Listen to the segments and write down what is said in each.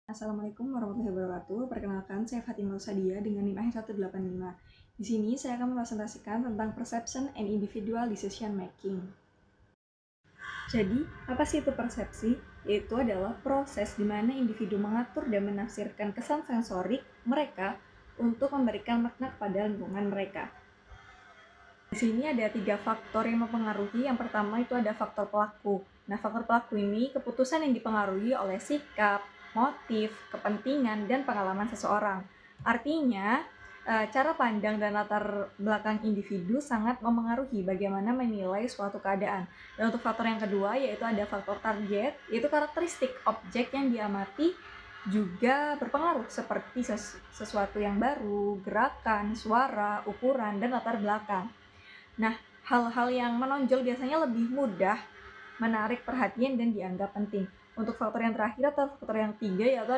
Assalamualaikum warahmatullahi wabarakatuh. Perkenalkan, saya Fatimah Sadia dengan NIM akhir 185. Di sini saya akan mempresentasikan tentang perception and individual decision making. Jadi, apa sih itu persepsi? Yaitu adalah proses di mana individu mengatur dan menafsirkan kesan sensorik mereka untuk memberikan makna kepada lingkungan mereka. Di sini ada 3 faktor yang mempengaruhi. Yang pertama itu ada faktor pelaku. Nah, faktor pelaku ini keputusan yang dipengaruhi oleh sikap, motif, kepentingan, dan pengalaman seseorang. Artinya, cara pandang dan latar belakang individu sangat memengaruhi bagaimana menilai suatu keadaan. Dan untuk faktor yang kedua yaitu ada faktor target, yaitu karakteristik objek yang diamati juga berpengaruh seperti sesuatu yang baru, gerakan, suara, ukuran, dan latar belakang. Nah, hal-hal yang menonjol biasanya lebih mudah menarik perhatian dan dianggap penting. Untuk faktor yang terakhir atau faktor yang ketiga yaitu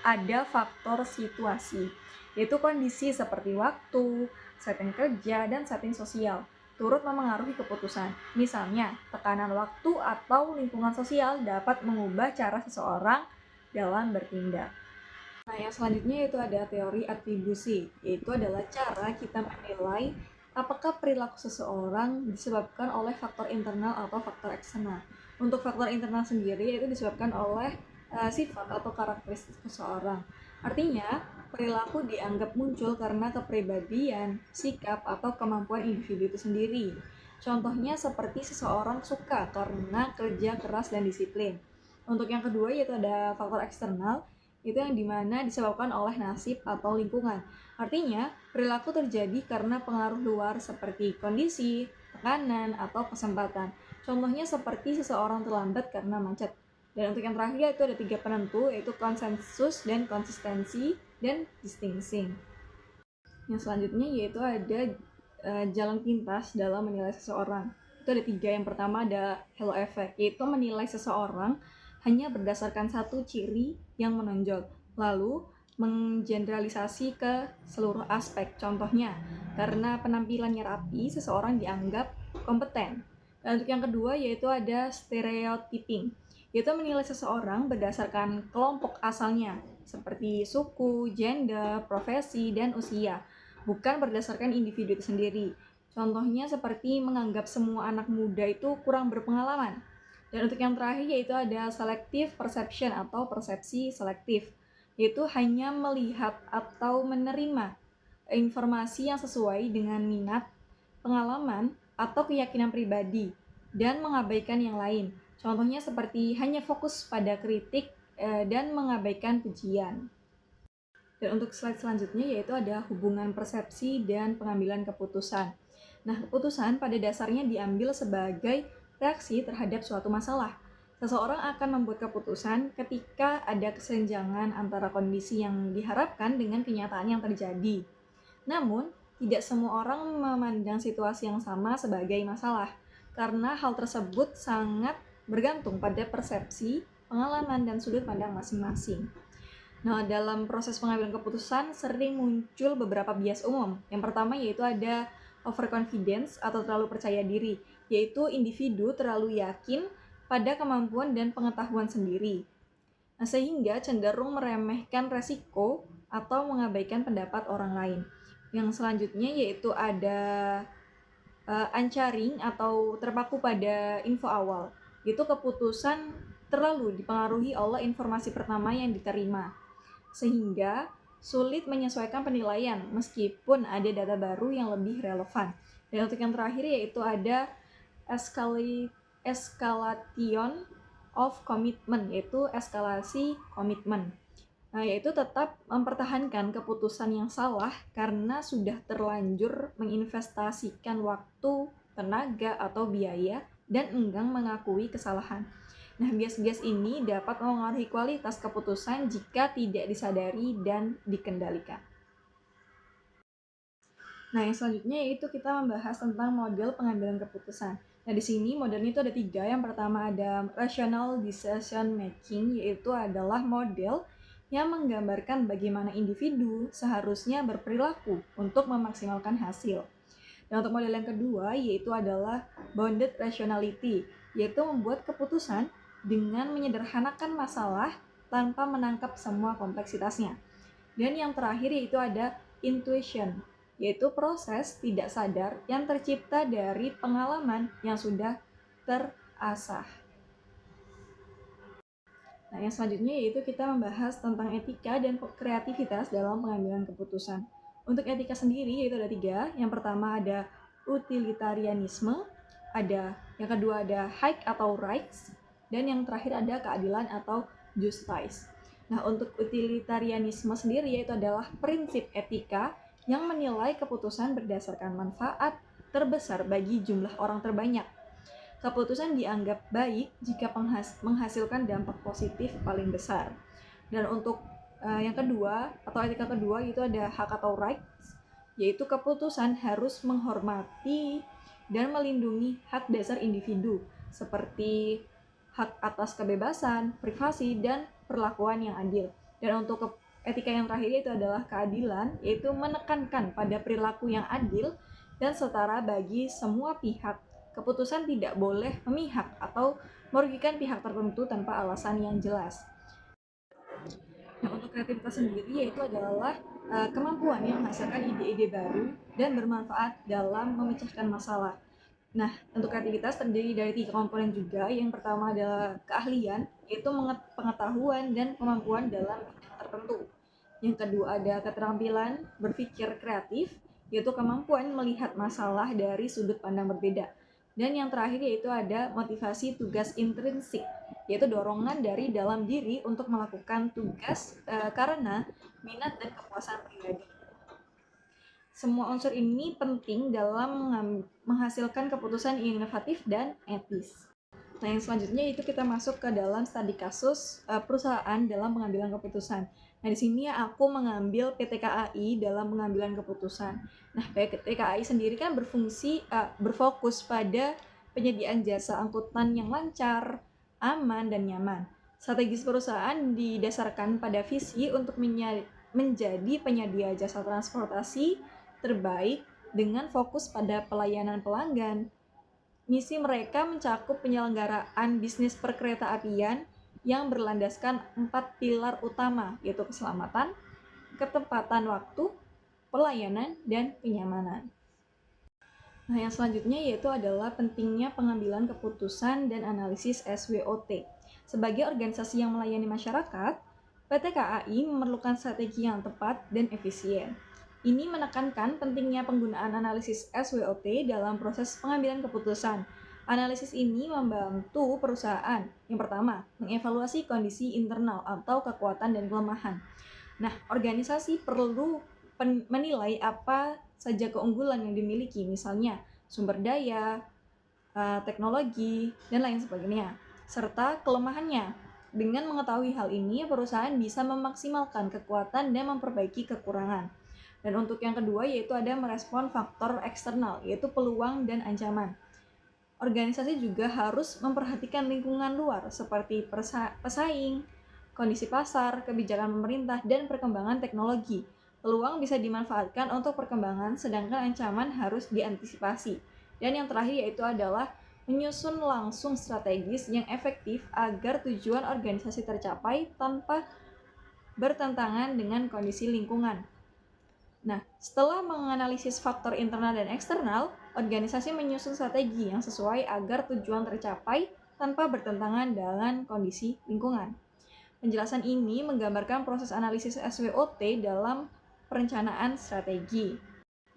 ada faktor situasi, yaitu kondisi seperti waktu, setting kerja, dan setting sosial turut memengaruhi keputusan. Misalnya, tekanan waktu atau lingkungan sosial dapat mengubah cara seseorang dalam bertindak. Nah, yang selanjutnya yaitu ada teori atribusi, yaitu adalah cara kita menilai apakah perilaku seseorang disebabkan oleh faktor internal atau faktor eksternal. Untuk faktor internal sendiri yaitu disebabkan oleh sifat atau karakteristik seseorang. Artinya, perilaku dianggap muncul karena kepribadian, sikap, atau kemampuan individu itu sendiri. Contohnya seperti seseorang suka karena kerja keras dan disiplin. Untuk yang kedua yaitu ada faktor eksternal, itu yang dimana disebabkan oleh nasib atau lingkungan. Artinya, perilaku terjadi karena pengaruh luar seperti kondisi, tekanan, atau kesempatan. Contohnya seperti seseorang terlambat karena macet. Dan untuk yang terakhir itu ada 3 penentu, yaitu konsensus dan konsistensi dan distancing. Yang selanjutnya yaitu ada jalan pintas dalam menilai seseorang. Itu ada 3. Yang pertama ada halo effect, yaitu menilai seseorang hanya berdasarkan satu ciri yang menonjol, lalu menggeneralisasi ke seluruh aspek. Contohnya, karena penampilannya rapi, seseorang dianggap kompeten. Dan untuk yang kedua yaitu ada stereotyping, yaitu menilai seseorang berdasarkan kelompok asalnya, seperti suku, gender, profesi, dan usia, bukan berdasarkan individu itu sendiri. Contohnya seperti menganggap semua anak muda itu kurang berpengalaman. Dan untuk yang terakhir yaitu ada selective perception atau persepsi selektif, yaitu hanya melihat atau menerima informasi yang sesuai dengan minat, pengalaman, atau keyakinan pribadi, dan mengabaikan yang lain. Contohnya seperti hanya fokus pada kritik dan mengabaikan pujian. Dan untuk slide selanjutnya yaitu ada hubungan persepsi dan pengambilan keputusan. Nah, keputusan pada dasarnya diambil sebagai reaksi terhadap suatu masalah. Seseorang akan membuat keputusan ketika ada kesenjangan antara kondisi yang diharapkan dengan kenyataan yang terjadi. Namun, tidak semua orang memandang situasi yang sama sebagai masalah, karena hal tersebut sangat bergantung pada persepsi, pengalaman, dan sudut pandang masing-masing. Nah, dalam proses pengambilan keputusan sering muncul beberapa bias umum. Yang pertama yaitu ada overconfidence atau terlalu percaya diri, yaitu individu terlalu yakin pada kemampuan dan pengetahuan sendiri. Nah, sehingga cenderung meremehkan resiko atau mengabaikan pendapat orang lain. Yang selanjutnya yaitu ada anchoring atau terpaku pada info awal. Itu keputusan terlalu dipengaruhi oleh informasi pertama yang diterima, sehingga sulit menyesuaikan penilaian meskipun ada data baru yang lebih relevan. Dan untuk yang terakhir yaitu ada escalation of commitment, yaitu eskalasi komitmen. Nah, yaitu tetap mempertahankan keputusan yang salah karena sudah terlanjur menginvestasikan waktu, tenaga, atau biaya dan enggan mengakui kesalahan. Nah, bias-bias ini dapat mempengaruhi kualitas keputusan jika tidak disadari dan dikendalikan. Nah, yang selanjutnya yaitu kita membahas tentang model pengambilan keputusan. Nah, di sini modelnya itu ada 3. Yang pertama ada rational decision making, yaitu adalah model yang menggambarkan bagaimana individu seharusnya berperilaku untuk memaksimalkan hasil. Dan untuk model yang kedua yaitu adalah bounded rationality, yaitu membuat keputusan dengan menyederhanakan masalah tanpa menangkap semua kompleksitasnya. Dan yang terakhir yaitu ada intuition, yaitu proses tidak sadar yang tercipta dari pengalaman yang sudah terasah. Nah, yang selanjutnya yaitu kita membahas tentang etika dan kreativitas dalam pengambilan keputusan. Untuk etika sendiri yaitu ada 3. Yang pertama ada utilitarianisme, yang kedua ada hak atau rights, dan yang terakhir ada keadilan atau justice. Nah, untuk utilitarianisme sendiri yaitu adalah prinsip etika yang menilai keputusan berdasarkan manfaat terbesar bagi jumlah orang terbanyak. Keputusan dianggap baik jika menghasilkan dampak positif paling besar. Dan untuk yang kedua atau etika kedua itu ada hak atau rights, yaitu keputusan harus menghormati dan melindungi hak dasar individu seperti hak atas kebebasan, privasi, dan perlakuan yang adil. Dan untuk etika yang terakhir itu adalah keadilan, yaitu menekankan pada perilaku yang adil dan setara bagi semua pihak. Keputusan tidak boleh memihak atau merugikan pihak tertentu tanpa alasan yang jelas. Nah, untuk kreativitas sendiri yaitu adalah kemampuan yang menghasilkan ide-ide baru dan bermanfaat dalam memecahkan masalah. Nah, untuk kreativitas terdiri dari 3 komponen juga. Yang pertama adalah keahlian, yaitu pengetahuan dan kemampuan dalam bidang tertentu. Yang kedua ada keterampilan berpikir kreatif, yaitu kemampuan melihat masalah dari sudut pandang berbeda. Dan yang terakhir yaitu ada motivasi tugas intrinsik, yaitu dorongan dari dalam diri untuk melakukan tugas karena minat dan kepuasan pribadi. Semua unsur ini penting dalam menghasilkan keputusan yang inovatif dan etis. Nah, yang selanjutnya itu kita masuk ke dalam studi kasus perusahaan dalam pengambilan keputusan. Nah, di sini aku mengambil PT KAI dalam pengambilan keputusan. Nah, PT KAI sendiri kan berfokus pada penyediaan jasa angkutan yang lancar, aman, dan nyaman. Strategis perusahaan didasarkan pada visi untuk menjadi penyedia jasa transportasi terbaik dengan fokus pada pelayanan pelanggan. Misi mereka mencakup penyelenggaraan bisnis perkereta-apian yang berlandaskan 4 pilar utama, yaitu keselamatan, ketepatan waktu, pelayanan, dan kenyamanan. Nah, yang selanjutnya yaitu adalah pentingnya pengambilan keputusan dan analisis SWOT. Sebagai organisasi yang melayani masyarakat, PT KAI memerlukan strategi yang tepat dan efisien. Ini menekankan pentingnya penggunaan analisis SWOT dalam proses pengambilan keputusan. Analisis ini membantu perusahaan, yang pertama, mengevaluasi kondisi internal atau kekuatan dan kelemahan. Nah, organisasi perlu menilai apa saja keunggulan yang dimiliki, misalnya sumber daya, teknologi, dan lain sebagainya, serta kelemahannya. Dengan mengetahui hal ini, perusahaan bisa memaksimalkan kekuatan dan memperbaiki kekurangan. Dan untuk yang kedua yaitu ada merespon faktor eksternal, yaitu peluang dan ancaman. Organisasi juga harus memperhatikan lingkungan luar seperti pesaing, kondisi pasar, kebijakan pemerintah, dan perkembangan teknologi. Peluang bisa dimanfaatkan untuk perkembangan, sedangkan ancaman harus diantisipasi. Dan yang terakhir yaitu adalah menyusun langsung strategis yang efektif agar tujuan organisasi tercapai tanpa bertentangan dengan kondisi lingkungan. Nah, setelah menganalisis faktor internal dan eksternal, organisasi menyusun strategi yang sesuai agar tujuan tercapai tanpa bertentangan dengan kondisi lingkungan. Penjelasan ini menggambarkan proses analisis SWOT dalam perencanaan strategi.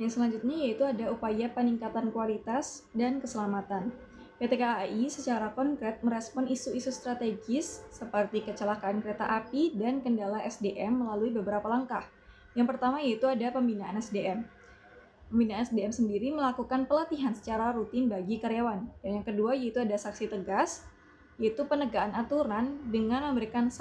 Yang selanjutnya yaitu ada upaya peningkatan kualitas dan keselamatan. PT KAI secara konkret merespon isu-isu strategis seperti kecelakaan kereta api dan kendala SDM melalui beberapa langkah. Yang pertama yaitu ada pembinaan SDM. Pembinaan SDM sendiri melakukan pelatihan secara rutin bagi karyawan. Dan yang kedua yaitu ada sanksi tegas, yaitu penegakan aturan dengan memberikan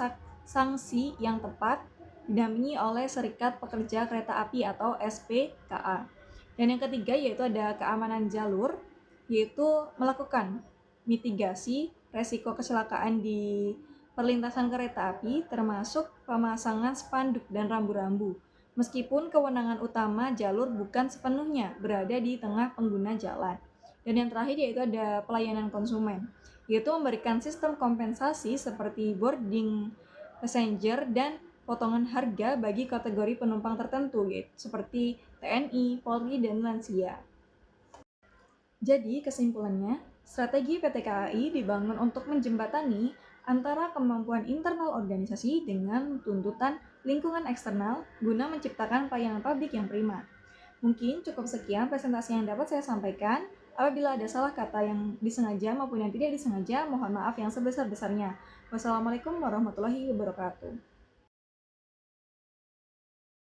sanksi yang tepat didampingi oleh Serikat Pekerja Kereta Api atau SPKA. Dan yang ketiga yaitu ada keamanan jalur, yaitu melakukan mitigasi resiko kecelakaan di perlintasan kereta api termasuk pemasangan spanduk dan rambu-rambu. Meskipun kewenangan utama jalur bukan sepenuhnya berada di tengah pengguna jalan. Dan yang terakhir yaitu ada pelayanan konsumen, yaitu memberikan sistem kompensasi seperti boarding passenger, dan potongan harga bagi kategori penumpang tertentu, seperti TNI, Polri, dan lansia. Jadi, kesimpulannya, strategi PT KAI dibangun untuk menjembatani antara kemampuan internal organisasi dengan tuntutan lingkungan eksternal guna menciptakan pelayanan publik yang prima. Mungkin cukup sekian presentasi yang dapat saya sampaikan. Apabila ada salah kata yang disengaja maupun yang tidak disengaja, mohon maaf yang sebesar-besarnya. Wassalamualaikum warahmatullahi wabarakatuh.